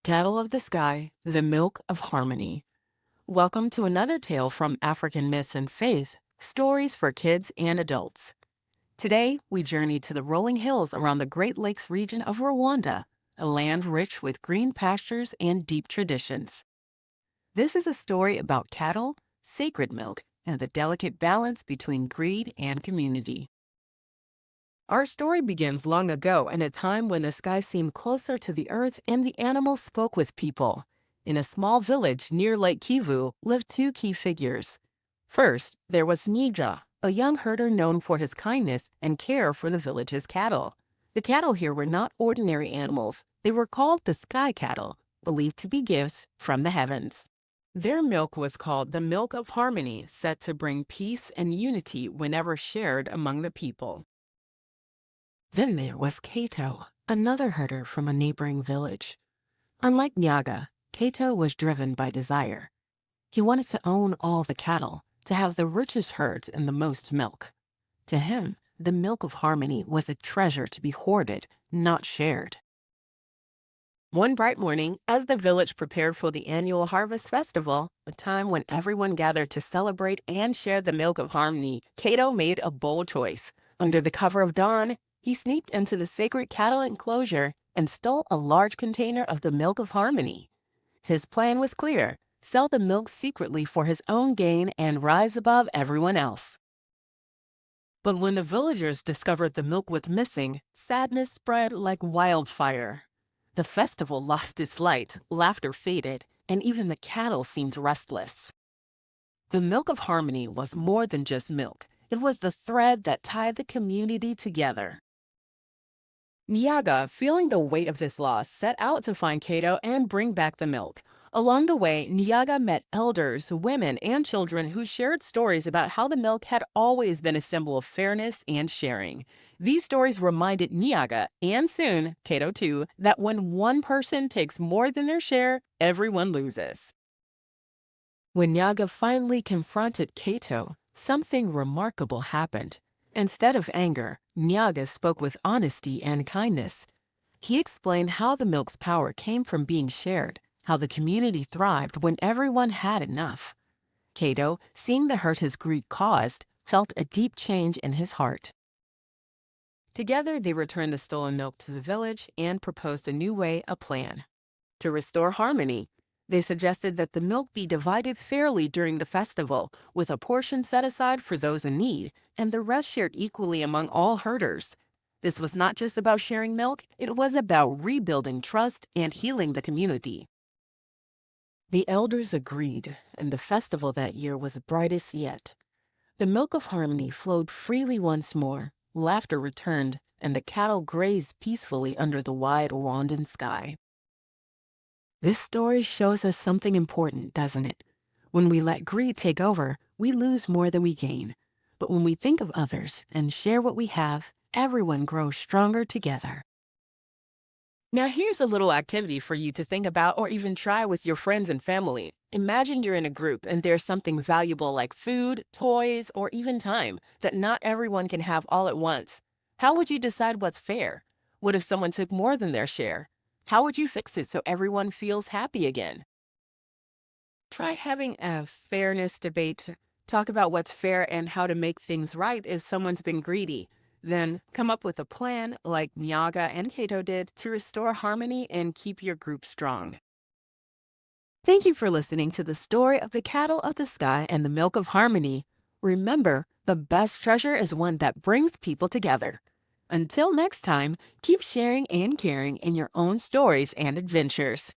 Cattle of the Sky, the Milk of Harmony. Welcome to another tale from African myths and faith, stories for kids and adults. Today, we journey to the rolling hills around the Great Lakes region of Rwanda, a land rich with green pastures and deep traditions. This is a story about cattle, sacred milk, and the delicate balance between greed and community. Our story begins long ago in a time when the sky seemed closer to the earth and the animals spoke with people. In a small village near Lake Kivu lived two key figures. First, there was Nija, a young herder known for his kindness and care for the village's cattle. The cattle here were not ordinary animals. They were called the sky cattle, believed to be gifts from the heavens. Their milk was called the milk of harmony, said to bring peace and unity whenever shared among the people. Then there was Kato, another herder from a neighboring village. Unlike Nyaga, Kato was driven by desire. He wanted to own all the cattle, to have the richest herds and the most milk. To him, the milk of harmony was a treasure to be hoarded, not shared. One bright morning, as the village prepared for the annual harvest festival, a time when everyone gathered to celebrate and share the milk of harmony, Kato made a bold choice. Under the cover of dawn, he sneaked into the sacred cattle enclosure and stole a large container of the milk of harmony. His plan was clear: sell the milk secretly for his own gain and rise above everyone else. But when the villagers discovered the milk was missing, sadness spread like wildfire. The festival lost its light, laughter faded, and even the cattle seemed restless. The milk of harmony was more than just milk. It was the thread that tied the community together. Nyaga, feeling the weight of this loss, set out to find Kato and bring back the milk. Along the way, Nyaga met elders, women, and children who shared stories about how the milk had always been a symbol of fairness and sharing. These stories reminded Nyaga, and soon Kato too, that when one person takes more than their share, everyone loses. When Nyaga finally confronted Kato, something remarkable happened. Instead of anger, Nyaga spoke with honesty and kindness. He explained how the milk's power came from being shared, how the community thrived when everyone had enough. Kato, seeing the hurt his greed caused, felt a deep change in his heart. Together, they returned the stolen milk to the village and proposed a new a plan. To restore harmony, they suggested that the milk be divided fairly during the festival, with a portion set aside for those in need, and the rest shared equally among all herders. This was not just about sharing milk, it was about rebuilding trust and healing the community. The elders agreed, and the festival that year was brightest yet. The milk of harmony flowed freely once more, laughter returned, and the cattle grazed peacefully under the wide Rwandan sky. This story shows us something important, doesn't it? When we let greed take over, we lose more than we gain. But when we think of others and share what we have, everyone grows stronger together. Now here's a little activity for you to think about or even try with your friends and family. Imagine you're in a group and there's something valuable like food, toys, or even time that not everyone can have all at once. How would you decide what's fair? What if someone took more than their share? How would you fix it so everyone feels happy again? Try having a fairness debate. Talk about what's fair and how to make things right if someone's been greedy. Then come up with a plan, like Nyaga and Kato did, to restore harmony and keep your group strong. Thank you for listening to the story of the cattle of the sky and the milk of harmony. Remember, the best treasure is one that brings people together. Until next time, keep sharing and caring in your own stories and adventures.